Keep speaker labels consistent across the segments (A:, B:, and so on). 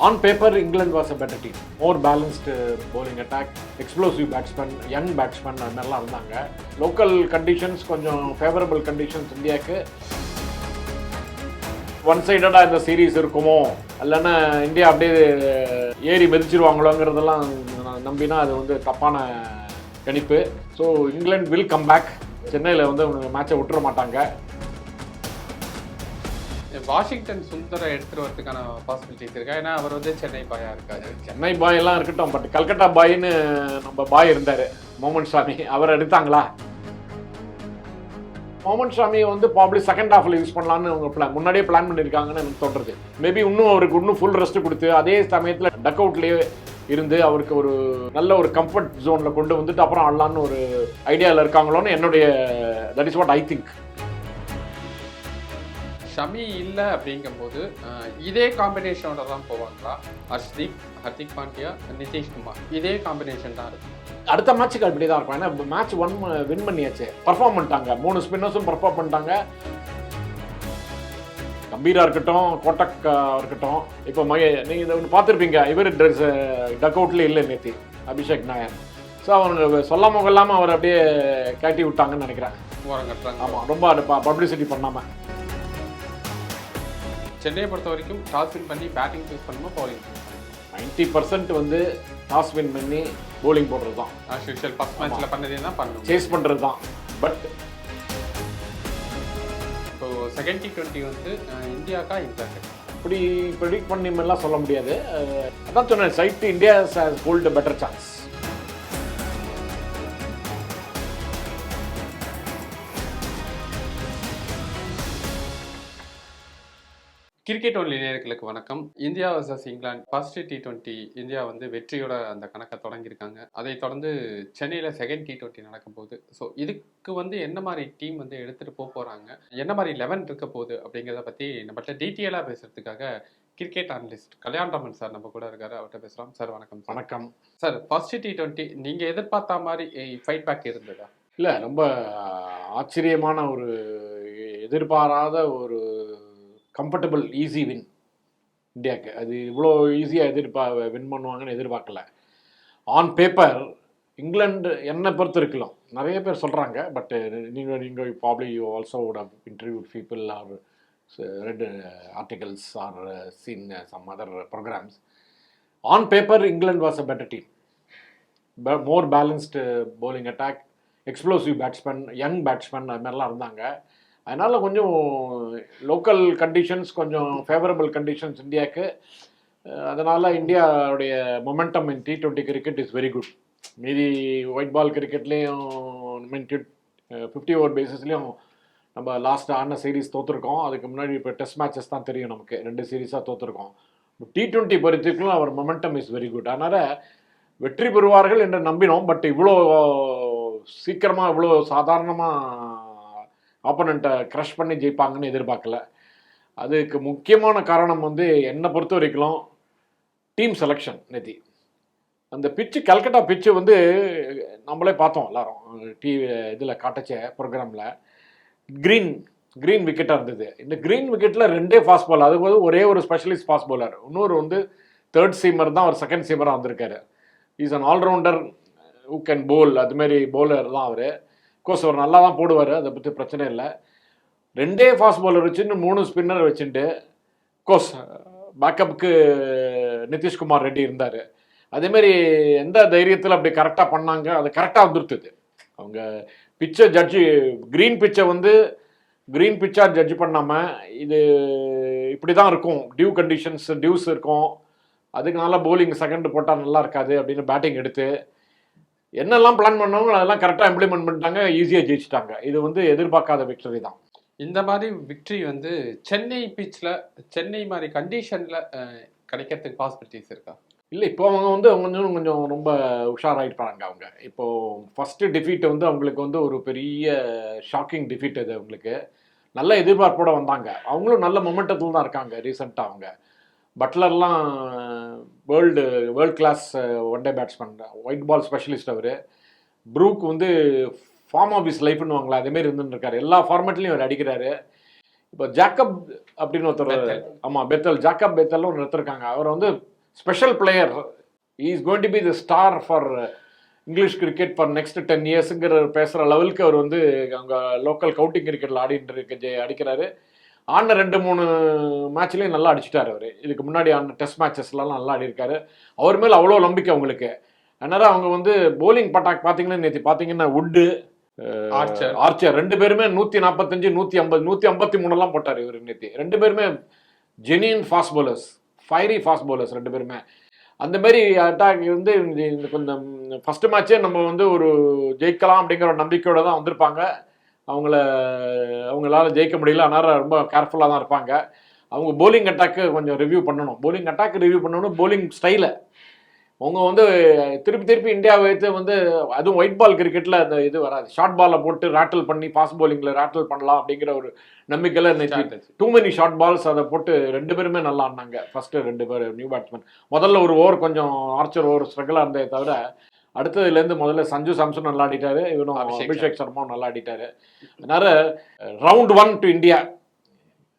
A: On paper, England was a better team. More balanced bowling attack, explosive batsmen, young batsmen அதெல்லாம் இருந்தாங்க. Local conditions கொஞ்சம் favourable conditions இந்தியாவுக்கு one சைடடாக இந்த series இருக்குமோ இல்லைன்னா இந்தியா அப்படியே ஏறி மிதிச்சிருவாங்களோங்கிறதெல்லாம் நம்பினா அது வந்து தப்பான கணிப்பு. So England will come back. சென்னையில் வந்து மேட்சை விட்டுற மாட்டாங்க.
B: வாஷிங்டன் சுந்தரை எடுத்துட்டு வரதுக்கான பாசிபிலிட்டிஸ் இருக்கா? ஏன்னா அவர் வந்து சென்னை பாயா இருக்காரு.
A: சென்னை பாய் எல்லாம் இருக்கட்டும், பட் கல்கட்டா பாயின்னு நம்ம பாய் இருந்தார் மோமன் சாமி, அவர் எடுத்தாங்களா? மோமன் சாமி வந்து ப்ராப்ளி செகண்ட் ஹாஃபில் யூஸ் பண்ணலான்னு அவங்க முன்னாடியே பிளான் பண்ணியிருக்காங்கன்னு எனக்கு தோன்றது. மேபி அவருக்கு இன்னும் ஃபுல் ரெஸ்ட் கொடுத்து அதே சமயத்தில் டக் அவுட்லேயே இருந்து அவருக்கு ஒரு நல்ல ஒரு கம்ஃபர்ட் ஜோனில் கொண்டு வந்துட்டு அப்புறம் ஆடலான்னு ஒரு ஐடியாவில் இருக்காங்களோன்னு என்னுடைய that is what I think.
B: Shami இல்லை அப்படிங்கும்போது இதே காம்பினேஷனோட தான் போவாங்களா? ஹர்ஷ்தீப், ஹர்திக் பாண்டியா, நிதிஷ்குமார் இதே காம்பினேஷன் தான் இருக்கும்.
A: அடுத்த மேட்சுக்கு அப்படி தான் இருக்கும். ஏன்னா மேட்ச் 1 வின் பண்ணியாச்சு, பர்ஃபார்ம் பண்ணிட்டாங்க, 3 ஸ்பின்னர்ஸும் பர்ஃபார்ம் பண்ணிட்டாங்க. கம்பீரா இருக்கட்டும், கோட்டக் இருக்கட்டும். இப்போ நீங்கள் இதை ஒன்று பார்த்துருப்பீங்க, இவர் டக் அவுட்லேயே இல்லை நேற்று அபிஷேக் நாயர். ஸோ அவங்க சொல்லாம கொள்ளாமல் அவர் அப்படியே காட்டி விட்டாங்கன்னு நினைக்கிறேன். ஆமாம், ரொம்ப பப்ளிசிட்டி பண்ணாமல்.
B: சென்னையை பொறுத்த வரைக்கும் டாஸ் வின் பண்ணி பேட்டிங் சூஸ் பண்ணுமோ பவுலிங்?
A: 90% வந்து டாஸ் வின் பண்ணி போலிங் போடுறது தான்.
B: ஆஸ் யூஷுவல் ஃபர்ஸ்ட் மேட்ச்சில் பண்ணதே தான் பண்ணணும்,
A: சேஸ் பண்ணுறது தான். பட்
B: இப்போ செகண்ட் T20 வந்து இந்தியாக்கா இங்கிலாந்து
A: அப்படி ப்ரெடிக்ட் பண்ணி மாதிரிலாம் சொல்ல முடியாது. அதான் சொன்னேன், side India has hold a better chance.
B: Cricket only நேயர்களுக்கு வணக்கம். India versus England first T20 India வந்து வெற்றியோட அந்த கணக்கை தொடங்கியிருக்காங்க. அதை தொடர்ந்து சென்னையில் செகண்ட் T20 நடக்கும்போது ஸோ இதுக்கு வந்து என்ன மாதிரி டீம் வந்து எடுத்துகிட்டு போகிறாங்க, என்ன மாதிரி 11 இருக்க போகுது அப்படிங்கிறத பற்றி நம்மகிட்ட டீட்டெயிலாக பேசுகிறதுக்காக கிரிக்கெட் அனலிஸ்ட் கல்யாண்ராமன் சார் நம்ம கூட இருக்காரு. அவர்கிட்ட பேசுகிறோம். சார் வணக்கம்.
A: வணக்கம்
B: சார். ஃபர்ஸ்ட் T20 நீங்கள் எதிர்பார்த்த மாதிரி ஃபைட் பேக் இருந்ததா?
A: இல்லை, ரொம்ப ஆச்சரியமான ஒரு எதிர்பாராத ஒரு கம்ஃபர்டபுள் ஈஸி வின் இந்தியாவுக்கு. அது இவ்வளோ ஈஸியாக வின் பண்ணுவாங்கன்னு எதிர்பார்க்கல. ஆன் பேப்பர் இங்கிலாந்து என்னை பொறுத்து இருக்கலாம், நிறைய பேர் சொல்கிறாங்க. பட் நீங்கள் probably you also would have interviewed people or read articles or seen some other programs. On paper England was a better team. More balanced bowling attack, explosive batsman, young batsman அது மாதிரிலாம் இருந்தாங்க. அதனால் கொஞ்சம் local conditions கொஞ்சம் favourable conditions இந்தியாவுக்கு. அதனால் இந்தியாவுடைய momentum in T20 cricket is very good. மீதி ஒயிட் பால் கிரிக்கெட்லேயும் 50 ஓவர் பேசிஸ்லேயும் நம்ம லாஸ்ட் ஆன சீரீஸ் தோற்றுருக்கோம். அதுக்கு முன்னாடி இப்போ டெஸ்ட் மேட்சஸ் தான் தெரியும் நமக்கு, 2 சீரீஸாக தோற்றுருக்கோம். T20 பொறுத்திருக்கும் அவர் மொமெண்டம் இஸ் வெரி குட். அதனால் வெற்றி பெறுவார்கள் என்று நம்பினோம். பட் இவ்வளோ சீக்கிரமாக இவ்வளோ சாதாரணமாக ஆப்போனண்ட்டை க்ரஷ் பண்ணி ஜெயிப்பாங்கன்னு எதிர்பார்க்கல. அதுக்கு முக்கியமான காரணம் வந்து என்னை பொறுத்த வரைக்கும் டீம் செலெக்ஷன். நேத்தி அந்த பிச்சு, கல்கட்டா பிச்சு வந்து நம்மளே பார்த்தோம் எல்லாரும் இதில் காட்டச்ச ப்ரோக்ராமில். க்ரீன் விக்கெட்டாக இருந்தது. இந்த க்ரீன் விக்கெட்டில் 2 ஃபாஸ்ட் பால், அது வந்து ஒரே ஒரு ஸ்பெஷலிஸ்ட் ஃபாஸ்ட் பவுலர், இன்னொரு வந்து தேர்ட் சீமர் தான், அவர் செகண்ட் சீமராக வந்திருக்காரு. Is an all-rounder who can bowl. அதுமாரி பவுலர் தான் அவர். கோர்ஸ் அவர் நல்லா தான் போடுவார், அதை பற்றி பிரச்சனை இல்லை. 2 ஃபாஸ்ட் பாலர் வச்சுட்டு 3 ஸ்பின்னர் வச்சுட்டு கோர்ஸ் பேக்கப்புக்கு நிதிஷ்குமார் ரெட்டி இருந்தார். அதேமாரி எந்த தைரியத்தில் அப்படி கரெக்டாக பண்ணாங்க, அது கரெக்டாக வந்துருக்குது. அவங்க பிச்சை ஜட்ஜு க்ரீன் பிச்சை வந்து க்ரீன் பிச்சாக ஜட்ஜ் பண்ணாமல் இது இப்படி தான் இருக்கும், டியூஸ் இருக்கும், அதுக்குனால போலிங் செகண்ட் போட்டால் நல்லா இருக்காது அப்படின்னு பேட்டிங் எடுத்து என்னெல்லாம் பிளான் பண்ணாங்களோ அதெல்லாம் கரெக்டாக இம்ப்ளிமெண்ட் பண்ணிட்டாங்க, ஈஸியாக ஜெயிச்சிட்டாங்க. இது வந்து எதிர்பார்க்காத விக்டரி தான்.
B: இந்த மாதிரி விக்டரி வந்து சென்னை பிச்சில், சென்னை மாதிரி கண்டிஷனில் கிடைக்கிறதுக்கு பாசிபிலிட்டிஸ் இருக்கா?
A: இல்லை, இப்போ அவங்க வந்து கொஞ்சம் ரொம்ப உஷாராகிட்டாங்க. அவங்க இப்போது ஃபஸ்ட்டு டிஃபீட் வந்து அவங்களுக்கு வந்து ஒரு பெரிய ஷாக்கிங் டிஃபீட். அது அவங்களுக்கு நல்ல எதிர்பார்ப்போடு வந்தாங்க. அவங்களும் நல்ல மொமெண்டத்தில் தான் இருக்காங்க ரீசெண்டாக. அவங்க பட்லர்லாம் world class one day batsman, white ball specialist அவர். ப்ரூக் வந்து ஃபார்ம் ஆஃப் இஸ் லைஃப்னு வாங்களா, அதேமாரி இருந்துருக்காரு. எல்லா ஃபார்மேட்லேயும் அவர் அடிக்கிறாரு. இப்போ ஜாக்கப் அப்படின்னு ஒருத்தர்,
B: பெத்தல்.
A: ஆமாம் பெத்தல், ஜாக்கப் பெத்தல்னு ஒன்று எடுத்திருக்காங்க. அவர் வந்து special player, is going to be the star for English cricket for next 10 இயர்ஸுங்கிற பேசுகிற லெவலுக்கு அவர் வந்து அங்கே லோக்கல் கவுண்டிங் கிரிக்கெட்டில் அடிக்கிறாரு. ஆடின 2-3 மேட்ச்லேயும் நல்லா அடிச்சிட்டார் அவர். இதுக்கு முன்னாடி ஆடின டெஸ்ட் மேட்சஸ்லாம் நல்லா ஆடிருக்காரு. அவர் மேலே அவ்வளோ நம்பிக்கை அவங்களுக்கு. அதனால் அவங்க வந்து போலிங் பட்டாக் பார்த்தீங்கன்னா நேற்று பார்த்தீங்கன்னா வுட்டு, ஆர்ச்சர் 2 பேருமே 145, 150, 153 போட்டார் இவர் நேற்று. 2 பேருமே Jeanine fast bowlers, fiery fast bowlers 2 பேருமே. அந்த மாதிரி அட்டாக் வந்து இந்த கொஞ்சம் ஃபஸ்ட்டு மேட்சே நம்ம வந்து ஒரு ஜெயிக்கலாம் அப்படிங்கிற ஒரு நம்பிக்கையோடு தான் வந்திருப்பாங்க. அவங்களால ஜெயிக்க முடியல. அதனால் ரொம்ப கேர்ஃபுல்லாக தான் இருப்பாங்க. அவங்க போலிங் அட்டாக்கு கொஞ்சம் ரிவ்யூ பண்ணணும். போலிங் ஸ்டைலை அவங்க வந்து திருப்பி இந்தியாவை வைத்து வந்து, அதுவும் ஒயிட் பால் கிரிக்கெட்டில் அந்த இது வராது. ஷார்ட் பாலை போட்டு ரேட்டில் பண்ணி ஃபாஸ்ட் பவுலிங்கில் ரேட்டில் பண்ணலாம் அப்படிங்கிற ஒரு நம்பிக்கையில் டூ மெனி ஷார்ட் பால்ஸ் அதை போட்டு 2 பேருமே நல்லா ஆடினாங்க. ஃபஸ்ட்டு 2 பேர் நியூ பேட்ஸ்மேன். முதல்ல ஒரு ஓவர் கொஞ்சம் ஆர்ச்சர் ஓவர் ஸ்ட்ரகிளாக இருந்தே தவிர, அடுத்ததுலேருந்து முதல்ல சஞ்சு சாம்சன் நல்லா ஆடிட்டாரு, இவனும் அபிஷேக் சர்மாவும் நல்லா ஆடிட்டாரு. அதனால் round 1 to India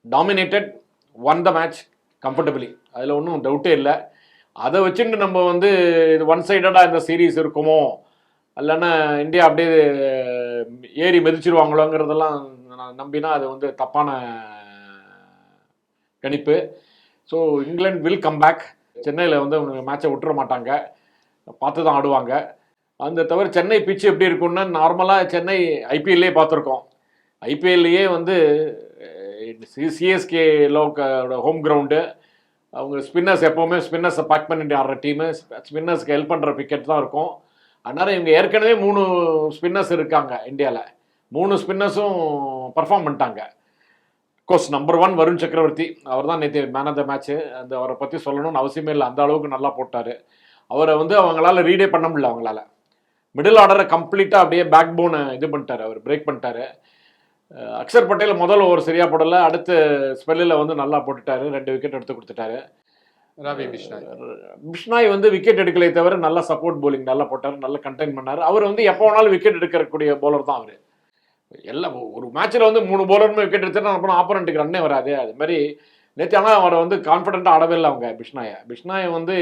A: dominated, one the match comfortably, அதில் ஒன்றும் டவுட்டே இல்லை. அதை வச்சுட்டு நம்ம வந்து இது ஒன் சைடடாக இந்த சீரீஸ் இருக்குமோ, இல்லைன்னா இந்தியா அப்படியே ஏறி மிதிச்சிருவாங்களோங்கிறதெல்லாம் நம்பினா அது வந்து தப்பான கணிப்பு. So England will come back. சென்னையில் வந்து அவங்க மேட்சை விட்டுற மாட்டாங்க, பார்த்து தான் ஆடுவாங்க. அந்த தவிர சென்னை பிச்சு எப்படி இருக்குன்னா, நார்மலாக சென்னை ஐபிஎல்லே பார்த்துருக்கோம். ஐபிஎல்லையே வந்து சிஎஸ்கே ஹோம் கிரவுண்டு, அவங்க ஸ்பின்னர்ஸ் எப்போவுமே ஸ்பின்னர்ஸை பேக் பண்ணிட்டு ஆடுற டீமு, ஸ்பின்னர்ஸ்க்கு ஹெல்ப் பண்ணுற விக்கெட் தான் இருக்கும். அதனால் இவங்க ஏற்கனவே 3 ஸ்பின்னர்ஸ் இருக்காங்க இந்தியாவில். 3 ஸ்பின்னர்ஸும் பர்ஃபார்ம் பண்ணிட்டாங்க. கோர்ஸ் நம்பர் 1 வருண் சக்கரவர்த்தி, அவர் தான் நேற்று மேன் ஆஃப் த மேட்ச்சு. அவரை பற்றி சொல்லணும்னு அவசியமே இல்லை, அந்த அளவுக்கு நல்லா போட்டார். அவரை வந்து அவங்களால ரீடே பண்ண முடியல. அவங்களால மிடில் ஆர்டரை கம்ப்ளீட்டாக அப்படியே பேக் போனை இது பண்ணிட்டார், அவர் பிரேக் பண்ணிட்டார். அக்ஷர் பட்டேல் முதல்ல ஒரு சரியாக போடலை, அடுத்த ஸ்பெல்லில் வந்து நல்லா போட்டுட்டாரு, 2 விக்கெட் எடுத்து கொடுத்துட்டாரு.
B: ரவி
A: பிஷ்னாய் வந்து விக்கெட் எடுக்கலை தவிர நல்ல சப்போர்ட் போலிங் நல்லா போட்டார், நல்லா கண்டெயின் பண்ணார். அவர் வந்து எப்போ வேணாலும் விக்கெட் எடுக்கக்கூடிய பவுலர் தான் அவர். எல்லாம் ஒரு மேட்ச்சில் வந்து 3 பவுலருமே விக்கெட் எடுத்துட்டா அப்புறம் ஆப்போனண்ட்டுக்கு ரன்னே வராது. அது மாதிரி நேற்று ஆனால் அவரை வந்து கான்ஃபிடென்ட்டாக ஆடவே இல்லை அவங்க பிஷ்னாயை வந்து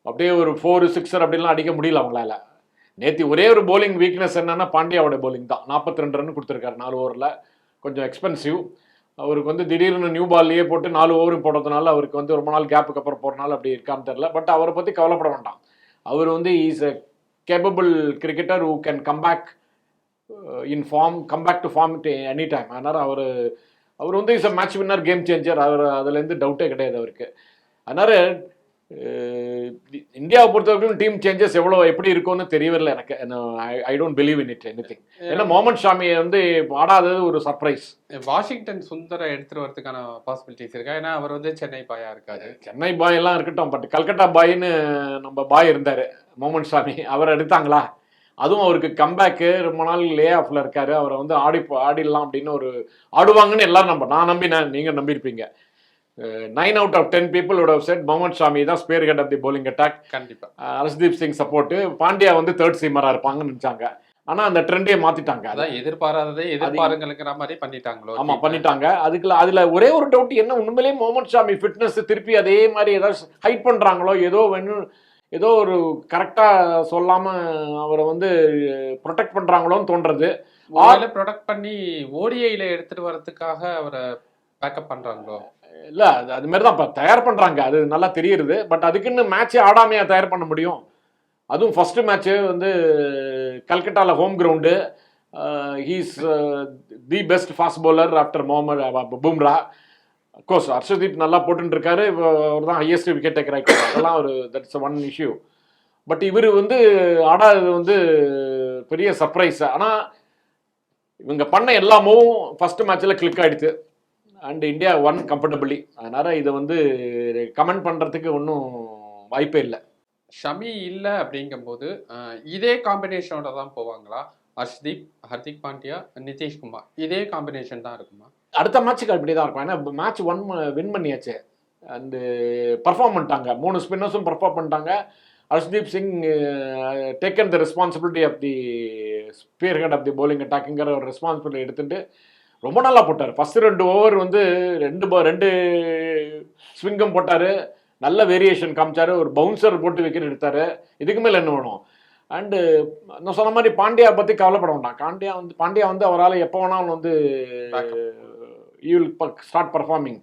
A: அப்படியே ஒரு 4 6 அப்படின்லாம் அடிக்க முடியல அவங்களால. நேற்று ஒரே ஒரு போலிங் வீக்னஸ் என்னன்னா, பாண்டியாவோட போலிங் தான். 42 ரன் கொடுத்துருக்காரு 4 ஓவரில், கொஞ்சம் எக்ஸ்பென்சிவ். அவருக்கு வந்து திடீர்னு நியூ பால்லையே போட்டு 4 ஓவரும் போடுறதுனால அவருக்கு வந்து ரொம்ப நாள் கேப்புக்கு அப்புறம் போகிறனால அப்படி இருக்கான்னு தெரில. பட் அவரை பற்றி கவலைப்பட வேண்டாம். அவர் வந்து is a capable cricketer who can come back in form, come back to form any time. அதனால் அவர் வந்து is a match winner, game changer. அவர் அதுலேருந்து டவுட்டே கிடையாது அவருக்கு. அதனால் இந்தியாவை பொறுத்தவரைக்கும் டீம் சேஞ்சஸ் எப்படி இருக்கும்னு தெரியவில்லை எனக்கு. I don't believe in it anything. ஏன்னா முகமது ஷாமியை வந்து ஆடாதது ஒரு சர்ப்ரைஸ்.
B: வாஷிங்டன் சுந்தரை எடுத்துட்டு வரதுக்கான பாசிபிலிட்டிஸ் இருக்கா? ஏன்னா அவர் வந்து சென்னை பாயா இருக்காரு.
A: சென்னை பாய் எல்லாம் இருக்கட்டும், பட் கல்கட்டா பாயின்னு நம்ம பாய் இருந்தார் முகமது ஷாமி, அவர் எடுத்தாங்களா? அதுவும் அவருக்கு கம்பேக்கு, ரொம்ப நாள் லே ஆஃப்ல இருக்காரு. அவரை வந்து ஆடிடலாம் அப்படின்னு ஆடுவாங்கன்னு எல்லாரும் நான் நம்பினேன், நீங்கள் நம்பியிருப்பீங்க. 9 out of 10 people would have said Mohammed Shami தான் spearhead of the bowling attack.
B: கண்டிப்பா
A: ஹர்ஷ்தீப் சிங் சப்போர்ட், பாண்டியா வந்து 3rd சீமரா இருப்பாங்கன்னு நினைச்சாங்க. ஆனா அந்த ட்ரெண்டே மாத்திட்டாங்க.
B: அதான் எதிர்பாராததை எதிர்பாருங்கிற மாதிரி பண்ணிட்டாங்களோ.
A: ஆமா பண்ணிட்டாங்க. அதுல ஒரே ஒரு டவுட் என்ன, உண்மையிலேயே முகமது ஷாமி ஃபிட்னஸ் திருப்பி அதே மாதிரி ஏதாவது ஹைட் பண்றாங்களோ, ஏதோ ஒரு கரெக்டா சொல்லாம அவரை வந்து ப்ரொடெக்ட் பண்றாங்களோன்னு தோன்றது.
B: ப்ரொடெக்ட் பண்ணி ஓடிஐல எடுத்துட்டு வரதுக்காக அவரை பேக்கப் பண்றாங்களோ
A: இல்லை, அது மாதிரி தான் இப்போ தயார் பண்ணுறாங்க, அது நல்லா தெரியுது. பட் அதுக்குன்னு மேட்சே ஆடாமையாக தயார் பண்ண முடியும்? அதுவும் ஃபஸ்ட்டு மேட்ச்சு வந்து கல்கட்டாவில் home ground. He's the best fast bowler after Bumrah. Of course Harshdeep நல்லா போட்டுருக்காரு, அவர் தான் ஹையஸ்ட் விக்கெட் டேக்கர் ஆகிட்டார். அதெல்லாம் ஒரு தட்ஸ் ஒன் இஷ்யூ. பட் இவர் வந்து ஆடாதது வந்து பெரிய சர்ப்ரைஸ். ஆனால் இவங்க பண்ண எல்லாமும் ஃபஸ்ட்டு மேட்ச்சில் கிளிக் ஆகிடுது அண்ட் இந்தியா ஒன் கம்ஃபர்டபிளி. அதனால் இதை வந்து கமெண்ட் பண்ணுறதுக்கு ஒன்றும் வாய்ப்பே இல்லை.
B: ஷமி இல்லை அப்படிங்கும்போது இதே காம்பினேஷனோட தான் போவாங்களா? ஹர்ஷ்தீப், ஹர்திக் பாண்டியா, நிதிஷ்குமார், இதே காம்பினேஷன் தான் இருக்குமா?
A: அடுத்த மேட்ச்சுக்கு அப்படி தான் இருக்கும். ஏன்னா மேட்ச் 1 வின் பண்ணியாச்சு, அந்த பர்ஃபார்ம் பண்ணிட்டாங்க. 3 ஸ்பின்னர்ஸும் பர்ஃபார்ம் பண்ணிட்டாங்க. Harshdeep Singh taken the responsibility of the spear head of the bowling attackங்கிற ஒரு ரெஸ்பான்சிபிலிட்டி எடுத்துட்டு ரொம்ப நல்லா போட்டார். ஃபர்ஸ்ட் 2 ஓவர் வந்து 2 ஸ்விங்கம் போட்டார், நல்ல வேரியேஷன் காமிச்சாரு, ஒரு பவுன்சர் போட்டு விக்கெட் எடுத்தார். இதுக்கு மேலே என்ன வேணும்? அண்டு நான் சொன்ன மாதிரி பாண்டியா பற்றி கவலைப்பட வேண்டாம். பாண்டியா வந்து அவரால் எப்போ வேணாலும் வந்து you will start performing.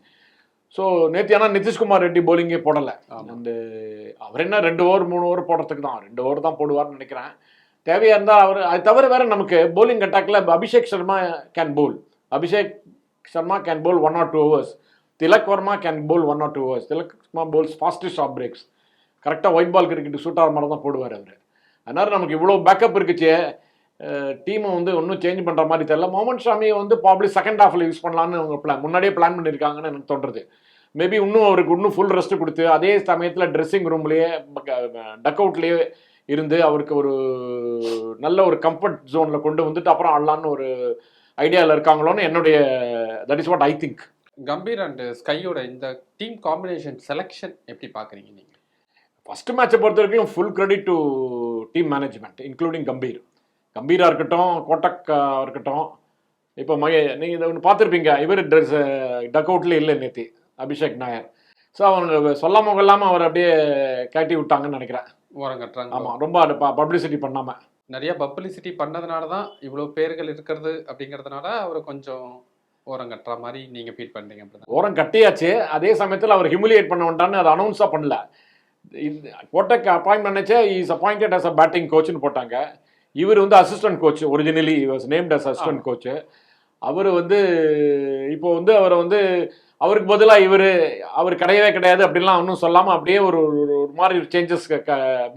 A: So நேற்று ஆனால் நிதிஷ்குமார் ரெட்டி போலிங்கே போடலை. அண்டு அவர் என்ன 2 ஓவர் 3 ஓவர் போடுறதுக்கு தான், 2 ஓவர் தான் போடுவார்னு நினைக்கிறேன். தேவையாக இருந்தால் அவர் அது தவிர வேறு நமக்கு போலிங் அட்டாக்ல Abhishek Sharma can bowl. Abhishek Sharma can bowl 1 or 2 overs. Tilak Varma can bowl 1 or 2 overs. Tilak Varma bowls fastest off breaks. கரெக்டாக ஒயிட் பால் கிரிக்கெட்டு சூட் ஆகிற மாதிரி தான் போடுவார் அவர். அதனால் நமக்கு இவ்வளோ பேக்கப் இருக்குச்சு. டீமை வந்து ஒன்றும் சேஞ்ச் பண்ணுற மாதிரி தெரியல. முகமது ஷாமியை வந்து ப்ராப்ளி செகண்ட் ஹாஃபில் யூஸ் பண்ணலான்னு அவங்க முன்னாடியே பிளான் பண்ணியிருக்காங்கன்னு எனக்கு தோன்றுறது. மேபி அவருக்கு இன்னும் ஃபுல் ரெஸ்ட் கொடுத்து அதே சமயத்தில் ட்ரெஸ்ஸிங் ரூம்லேயே டக் அவுட்லேயே இருந்து அவருக்கு ஒரு நல்ல ஒரு கம்ஃபர்ட் ஜோனில் கொண்டு வந்துட்டு அப்புறம் ஆடலான்னு ஒரு ஐடியாவில் இருக்காங்களோன்னு என்னுடைய that is what I think.
B: Gambhir and ஸ்கையோட இந்த டீம் காம்பினேஷன் செலெக்ஷன் எப்படி பார்க்குறீங்க நீங்கள்?
A: ஃபஸ்ட்டு மேட்சை பொறுத்த வரைக்கும் full credit to team management including கம்பீராக இருக்கட்டும், கோட்டக்கா இருக்கட்டும். இப்போ நீங்கள் இதை ஒன்று பார்த்துருப்பீங்க, இவர் டக் அவுட்லேயே இல்லை நேற்று அபிஷேக் நாயர். ஸோ அவங்க சொல்லாமல் கொள்ளாமல் அவர் அப்படியே காட்டி விட்டாங்கன்னு நினைக்கிறேன்.
B: ஓரம் கட்டுறாங்க.
A: ஆமாம், ரொம்ப பப்ளிசிட்டி பண்ணாமல்.
B: நிறைய பப்ளிசிட்டி பண்ணதுனால தான் இவ்வளோ பேர்கள் இருக்கிறது அப்படிங்கிறதுனால அவர் கொஞ்சம் ஓரம் கட்டுற மாதிரி நீங்கள் ஃபீல் பண்ணுறீங்க. அப்படி
A: ஓரம் கட்டியாச்சு. அதே சமயத்தில் அவர் ஹியூமிலியேட் பண்ண வேண்டான்னு அதை அனௌன்ஸாக பண்ணல. கோட்டக் அப்பாயின்மெண்ட் நினச்சா is appointed as a batting கோச்சுன்னு போட்டாங்க. இவர் வந்து assistant coach, originally was named as assistant coach. அவர் வந்து இப்போ வந்து அவரை வந்து அவருக்கு பதிலாக அவர் கிடையாது அப்படின்லாம் ஒன்றும் சொல்லாமல் அப்படியே ஒரு மாதிரி changes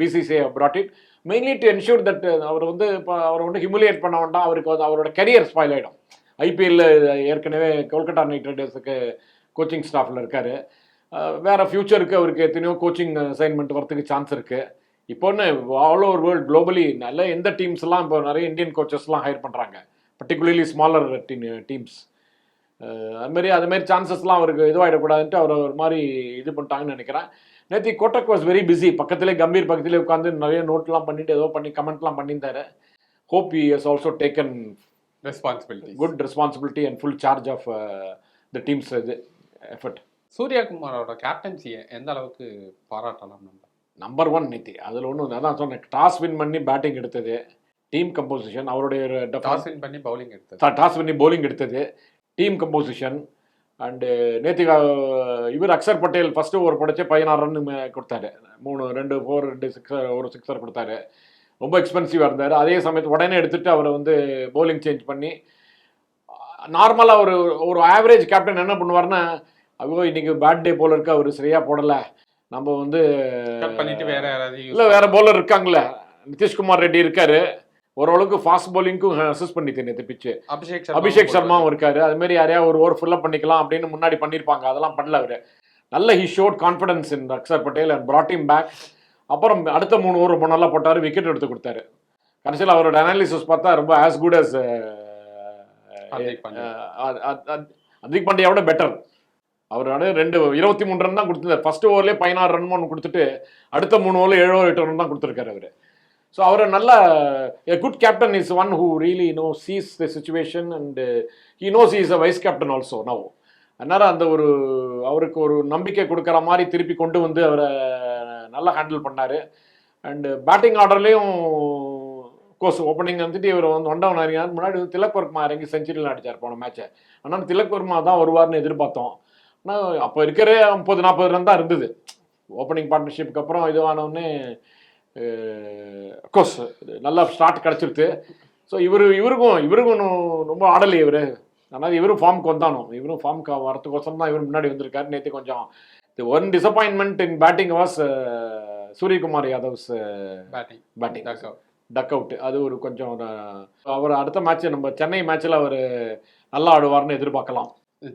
A: BCCI brought it mainly to ensure that அவர் வந்து இப்போ அவரை வந்து ஹியூமிலியேட் பண்ண வேண்டாம். அவருக்கு வந்து அவரோட கரியர் ஸ்பாயில் ஆகிடும். ஐபிஎல்ல ஏற்கனவே கொல்கட்டா நைட் ரைடர்ஸுக்கு கோச்சிங் ஸ்டாஃபில் இருக்கார். வேறு ஃப்யூச்சருக்கு அவருக்கு எத்தனையோ கோச்சிங் அசைன்மெண்ட் வரதுக்கு சான்ஸ் இருக்குது. இப்போ ஒன்று ஆல் ஓவர் வேர்ல்டு குளோபலி நல்ல எந்த டீம்ஸ்லாம் இப்போ நிறைய இந்தியன் கோச்சஸ்லாம் ஹையர் பண்ணுறாங்க, பர்டிகுலர்லி ஸ்மாலர் டீம்ஸ். அதுமாரி சான்சஸ்லாம் அவருக்கு இதுவாகிடக்கூடாதுன்ட்டு அவர் ஒரு மாதிரி இது பண்ணிட்டாங்கன்னு நினைக்கிறேன். நேற்று கோட்டக் வாஸ் வெரி பிஸி. பக்கத்திலே கம்பீர் பக்கத்திலே உட்காந்து நிறைய நோட்லாம் பண்ணிட்டு ஏதோ பண்ணி கமெண்ட்லாம் பண்ணியிருந்தாரு. Hope he has also taken good responsibility and full charge of the teams இது எஃபர்ட்.
B: சூர்யாகுமாரோட கேப்டன்சியை எந்த அளவுக்கு பாராட்டலாம்?
A: நம்பர் 1 நேற்று அதில் ஒன்று அதான் சொன்னேன். டாஸ் வின் பண்ணி பேட்டிங் எடுத்தது, டீம் கம்போசிஷன், அவருடைய
B: டாஸ் வின் பண்ணி
A: பவுலிங் எடுத்தது, டீம் கம்போசிஷன். அண்டு நேற்று இவர் அக்ஷர் பட்டேல் ஃபஸ்ட்டு ஓவர் போடச்சே 16 ரன் கொடுத்தாரு. 2 4 2 6 ஒரு 6 கொடுத்தாரு. ரொம்ப எக்ஸ்பென்சிவாக இருந்தார். அதே சமயத்து உடனே எடுத்துகிட்டு அவரை வந்து பவுலிங் சேஞ்ச் பண்ணி நார்மலாக ஒரு ஆவரேஜ் கேப்டன் என்ன பண்ணுவார்னா, ஐயோ இன்னைக்கு பேட் டே போல இருக்கு, அவர் சரியாக போடலை, நம்ம வந்து இல்லை வேற பவுலர் இருக்காங்களே, நிதிஷ்குமார் ரெட்டி இருக்காரு, ஓரளவுக்கு ஃபாஸ்ட் பவுலிங்க்கும் அசிஸ்ட் பண்ணிட்டு நேற்று பிச்சு அபிஷேக் சர்மாவும் இருக்காரு, அதுமாரி யாரையா ஒரு ஓவர் ஃபுல்லப் பண்ணிக்கலாம் அப்படின்னு முன்னாடி பண்ணியிருப்பாங்க. அதெல்லாம் பண்ணல அவர். நல்ல he showed confidence in Axar Patel and brought him back. அப்புறம் அடுத்த 3 ஓவர் நல்லா போட்டார், விக்கெட் எடுத்து கொடுத்தாரு. கடைசியில் அவரோட அனாலிசிஸ் பார்த்தா ரொம்ப ஆஸ் குட் அஸ் ஹர்திக் பாண்டியாவோட பெட்டர். அவர் 23 ரன் தான் கொடுத்துருந்தார். ஃபர்ஸ்ட் ஓவர்லேயே 16 ரன் ஒன்று கொடுத்துட்டு அடுத்த 3 ஓவரில் 7 or 8 ரன் தான் கொடுத்துருக்காரு அவர். ஸோ அவர் நல்ல good captain is one who really sees the situation and he knows is a vice captain also now. அதனால் அவருக்கு ஒரு நம்பிக்கை கொடுக்குற மாதிரி திருப்பி கொண்டு வந்து அவரை நல்லா ஹேண்டில் பண்ணார். அண்டு பேட்டிங் ஆர்டர்லேயும் கோர்ஸ் ஓப்பனிங் வந்துட்டு இவர் வந்து ஒன் இறங்கினார். முன்னாடி வந்து திலக் வர்மா இறங்கி செஞ்சுரியில் அடித்தார் போன மேட்சை. ஆனால் திலக் வர்மா தான் வருவார்னு எதிர்பார்த்தோம். ஆனால் அப்போ இருக்கிற 30-40 ரன் தான் இருந்தது. ஓப்பனிங் பார்ட்னர்ஷிப்புக்கு அப்புறம் இதுவானவுடனே கோர்ஸ் நல்லா ஸ்டார்ட் கிடச்சிருது. ஸோ இவருக்கும் ரொம்ப ஆடலை இவர். அதனால் இவரும் ஃபார்முக்கு வந்தானோ, இவரும் ஃபார்முக்கு வரத்துக்கோசரம் தான் இவர் முன்னாடி வந்திருக்காரு. நேற்று கொஞ்சம் one disappointment in batting was Suryakumar யாதவ்ஸ் பேட்டிங் டக் அவுட். அது ஒரு கொஞ்சம் அவர் அடுத்த மேட்ச் நம்ம சென்னை மேட்ச்சில் அவர் நல்லா ஆடுவார்னு எதிர்பார்க்கலாம்.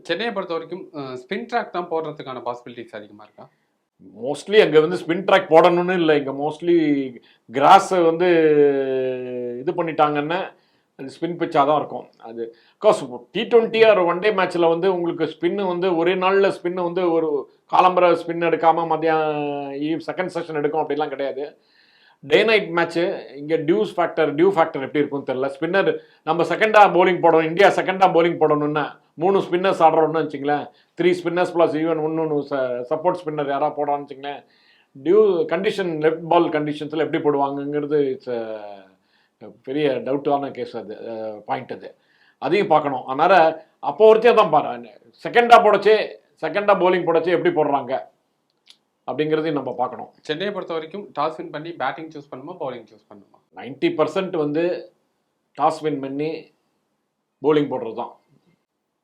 B: சென்னையை பொறுத்த வரைக்கும் ஸ்பின் ட்ராக் தான் போடுறதுக்கான பாசிபிலிட்டிஸ் அதிகமாக இருக்கா?
A: மோஸ்ட்லி அங்கே வந்து ஸ்பின் ட்ராக் போடணும்னு இல்லை, இங்கே மோஸ்ட்லி கிராஸை வந்து இது பண்ணிட்டாங்கன்னா அது ஸ்பின் பிச்சாக தான் இருக்கும். அது பிகாஸ் T20 ஒரு ஒன் டே மேட்ச்சில் வந்து உங்களுக்கு ஸ்பின்னு வந்து ஒரே நாளில் ஸ்பின்னு வந்து ஒரு காலம்பரை ஸ்பின் எடுக்காமல் மதியம் செகண்ட் செஷன் எடுக்கும் அப்படிலாம் கிடையாது. டே நைட் மேட்ச்சு இங்கே டியூ ஃபேக்டர் எப்படி இருக்கும்னு தெரியல. ஸ்பின்னர் நம்ம செகண்டாக bowling போடணும், இந்தியா செகண்டாக bowling போடணும்னா 3 ஸ்பின்னர்ஸ் ஆடுறோம்னு வச்சுங்களேன், 3 ஸ்பின்னர்ஸ் ப்ளஸ் ஈவன் இன்னொன்று சப்போர்ட் ஸ்பின்னர் யாராவது போடான்னு வச்சுங்களேன், டியூ கண்டிஷன் லெஃப்ட் பால் கண்டிஷன்ஸில் எப்படி போடுவாங்கங்கிறது இட்ஸ் பெரிய டவுட்டான கேஸ். அது பாயிண்ட் அது, அதையும் பார்க்கணும். அதனால் அப்போ ஒருத்தே தான் பாரு, செகண்டாக bowling போடச்சே எப்படி போடுறாங்க அப்படிங்கிறதையும் நம்ம பார்க்கணும்.
B: சென்னையை பொறுத்த வரைக்கும் டாஸ் வின் பண்ணி பேட்டிங் சூஸ் பண்ணுமா பவுலிங் சூஸ் பண்ணுமா?
A: 90% வந்து டாஸ் வின் பண்ணி bowling போடுறது தான்,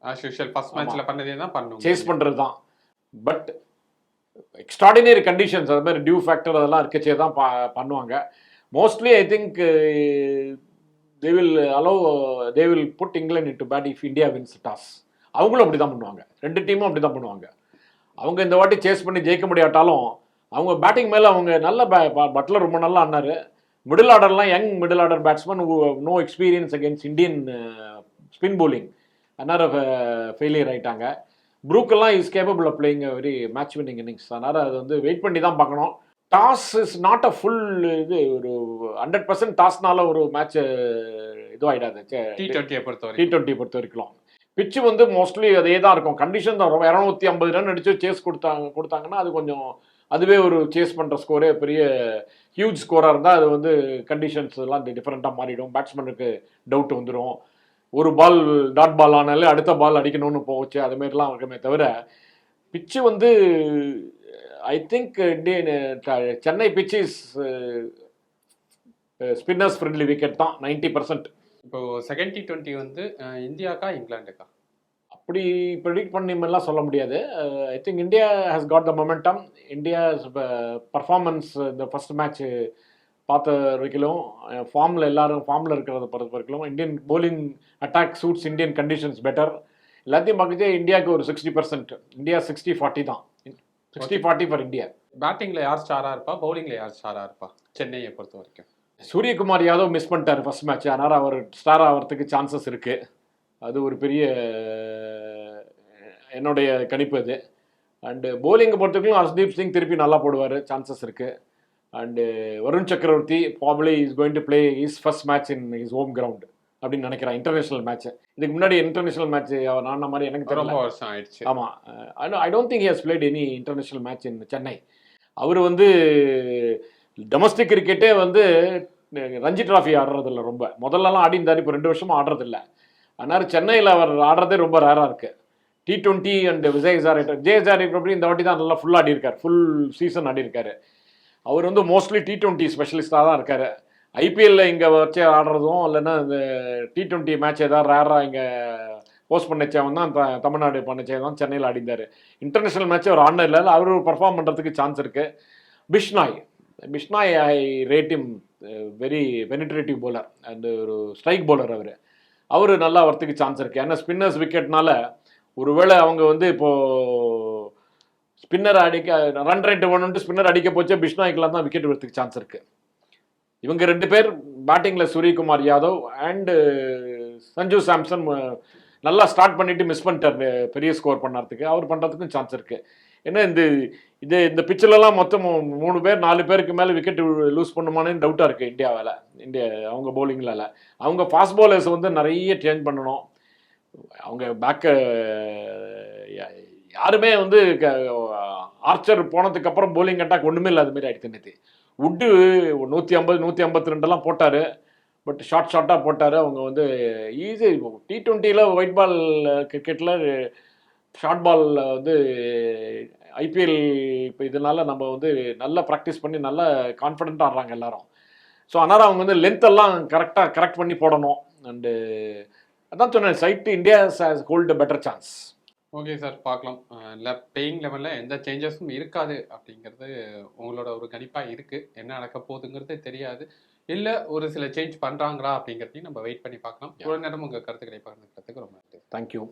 B: ஆஸ் யூஷுவல் ஃபர்ஸ்ட் மேட்ச்ல பண்ணதே தான் பண்ணுவோம்,
A: சேஸ் பண்ணுறது தான். பட் எக்ஸ்ட்ராடினரி கண்டிஷன்ஸ் அது மாதிரி டியூ ஃபேக்டர் அதெல்லாம் இருக்கச்சே தான் பண்ணுவாங்க. Mostly I think they will put England into bat if India wins toss. அவங்களும் அப்படி தான் பண்ணுவாங்க, 2 டீமும் அப்படி தான் பண்ணுவாங்க. அவங்க இந்த வாட்டி சேஸ் பண்ணி ஜெயிக்க முடியாட்டாலும் அவங்க பேட்டிங் மேலே அவங்க நல்ல பட்லர் ரொம்ப நல்லா ஆனார். மிடில் ஆர்டர்லாம் young middle order batsman no experience against Indian spin bowling, அதனால் ஃபெயிலியர் ஆகிட்டாங்க. ப்ரூக்கெல்லாம் is capable of playing very match winning innings. அதனால் அது வந்து வெயிட் பண்ணி தான் பார்க்கணும். Toss is not a full இது, ஒரு 100% டாஸ்னால ஒரு மேட்ச் இதுவாகிடாது.
B: T20 பொறுத்த
A: T20 பொறுத்த வரைக்கும் பிச்சு வந்து மோஸ்ட்லி அதே தான் இருக்கும். கண்டிஷன் தான் ரொம்ப 250 ரன் அடித்து சேஸ் கொடுத்தாங்கன்னா அது கொஞ்சம் அதுவே ஒரு சேஸ் பண்ணுற ஸ்கோரே பெரிய ஹியூஜ் ஸ்கோராக இருந்தால் அது வந்து கண்டிஷன்ஸ் எல்லாம் டிஃப்ரெண்ட்டாக மாறிடும். பேட்ஸ்மேனுக்கு டவுட் வந்துடும். ஒரு பால் டாட் பால் ஆனாலே அடுத்த பால் அடிக்கணும்னு போச்சு, அதுமாரிலாம் இருக்குமே தவிர பிச்சு வந்து ஐ திங்க் சென்னை பிச்சு இஸ் ஸ்பின்னர்ஸ் ஃப்ரெண்ட்லி விக்கெட் தான் 90%.
B: இப்போ செகண்ட் T20 வந்து இந்தியாக்கா இங்கிலாந்துக்கா
A: அப்படி ப்ரெடிக்ட் பண்ணிமெல்லாம் சொல்ல முடியாது. I think India has got the momentum. India's performance இந்த ஃபர்ஸ்ட் மேட்ச் பார்த்த வரைக்கும் ஃபார்மில் ஃபார்மில் இருக்கிறத பொறுத்த வரைக்கும் Indian bowling attack suits Indian conditions better. எல்லாத்தையும் பார்க்கச்சே இந்தியாவுக்கு ஒரு 60%, இந்தியா 60-40 தான், 60-40 ஃபார் இந்தியா.
B: பேட்டிங்ல யார் ஸ்டாரா இருப்பா, பவுலிங்ல யார் ஸ்டாரா இருப்பா சென்னையை பொறுத்த வரைக்கும்?
A: சூரியகுமார் யாதவ் மிஸ் பண்ணிட்டார் ஃபர்ஸ்ட் மேட்ச், அதனால் அவர் ஸ்டார் ஆகிறதுக்கு சான்சஸ் இருக்குது. அது ஒரு பெரிய என்னுடைய கணிப்பு அது. அண்டு bowling பொறுத்தவரைக்கும் ஹர்ஷ்தீப் சிங் திருப்பி நல்லா போடுவார், சான்சஸ் இருக்குது. அண்டு வருண் சக்கரவர்த்தி probably is going to play his first match in his home ground அப்படின்னு நினைக்கிறேன். இன்டர்நேஷனல் மேட்ச், இதுக்கு முன்னாடி இன்டர்நேஷனல் மேட்ச் அவர் ஆன மாதிரி எனக்கு தெரியல.
B: ரொம்ப வருஷம் ஆயிடுச்சு.
A: ஆமாம், I don't think he has played any international match in Chennai. அவர் வந்து டொமஸ்டிக் கிரிக்கெட்டே வந்து ரஞ்சி டிராஃபி ஆடுறதில்ல, ரொம்ப முதல்லலாம் ஆடி இருந்தார், இப்போ 2 வருஷமாக ஆடுறதில்ல. அதனால் சென்னையில் அவர் ஆடுறதே ரொம்ப ரேராக இருக்குது. T20 அண்ட் விஜய் அப்படி இந்த வாட்டி தான் நல்லா ஃபுல்லாக ஆடி இருக்கார், ஃபுல் சீசன் ஆடி இருக்காரு. அவர் வந்து மோஸ்ட்லி T20 ஸ்பெஷலிஸ்டாக தான் இருக்கார். ஐபிஎல்ல இங்கே வச்சு ஆடுறதும் இல்லைன்னா இந்த T20 மேட்ச் ஏதாவது ரேராக இங்கே போஸ்ட் பண்ணச்சவன் தான் தமிழ்நாடு பண்ணச்சே தான் சென்னையில் ஆடிந்தார். இன்டர்நேஷ்னல் மேட்ச் அவர் ஆடின இல்லை, அவர் பர்ஃபார்ம் பண்ணுறதுக்கு சான்ஸ் இருக்குது. Bishnoi I rate him very penetrative bowler and ஒரு ஸ்ட்ரைக் bowler. அவர் நல்லா வரத்துக்கு சான்ஸ் இருக்குது. ஏன்னா ஸ்பின்னர்ஸ் விக்கெட்னால ஒருவேளை அவங்க வந்து இப்போது ஸ்பின்னர் அடிக்க ரன் ரேட் வேணும்ட்டு ஸ்பின்னர் அடிக்க போச்சு, பிஷ்னாய்க்கெலாம் தான் விக்கெட் வரத்துக்கு சான்ஸ் இருக்குது. இவங்க 2 பேர் பேட்டிங்கில் சூரியகுமார் யாதவ் அண்டு சஞ்சு சாம்சன் நல்லா ஸ்டார்ட் பண்ணிவிட்டு மிஸ் பண்ணிட்டார் பெரிய ஸ்கோர் பண்ணுறதுக்கு. அவர் பண்ணுறதுக்கும் சான்ஸ் இருக்குது. ஏன்னா இந்த பிச்சிலலாம் மொத்தம் 3 பேர் 4 பேருக்கு மேலே விக்கெட் லூஸ் பண்ணுமானு டவுட்டாக இருக்குது இந்தியா அவங்க பவுலிங்கில். அவங்க ஃபாஸ்ட் பவுலர்ஸ் வந்து நிறைய சேஞ்ச் பண்ணணும். அவங்க பேக்கு யாருமே வந்து ஆர்ச்சர் போனதுக்கப்புறம் bowling அட்டாக் ஒன்றுமே இல்லை, அதுமாரி ஆகிடுச்சு. நேற்று உட்டு 150-152 போட்டார், பட் ஷார்ட்டாக போட்டார். அவங்க வந்து ஈஸி T20 ஒயிட் பால் கிரிக்கெட்டில் ஷார்ட் பால் வந்து ஐபிஎல் இப்போ இதனால் நம்ம வந்து நல்லா ப்ராக்டிஸ் பண்ணி நல்லா கான்ஃபிடென்ட்டாக ஆடுறாங்க எல்லாரும். ஸோ அதனால் அவங்க வந்து லென்த்தெல்லாம் கரெக்ட் பண்ணி போடணும். அண்டு அதான் சொன்னேன், side India has hold a better chance.
B: Okay sir, பார்க்கலாம். இல்லை பேயிங் லெவலில் எந்த சேஞ்சஸும் இருக்காது அப்படிங்கிறது உங்களோட ஒரு கணிப்பாக இருக்குது. என்ன நடக்க போகுதுங்கிறது தெரியாது, இல்லை ஒரு சில சேஞ்ச் பண்ணுறாங்களா அப்படிங்கிறதையும் நம்ம வெயிட் பண்ணி பார்க்கலாம். இவ்வளோ நேரம் உங்கள் கருத்துக்களை பகிர்ந்துக்கிறதுக்கு ரொம்ப நன்றி.
A: தேங்க்யூ.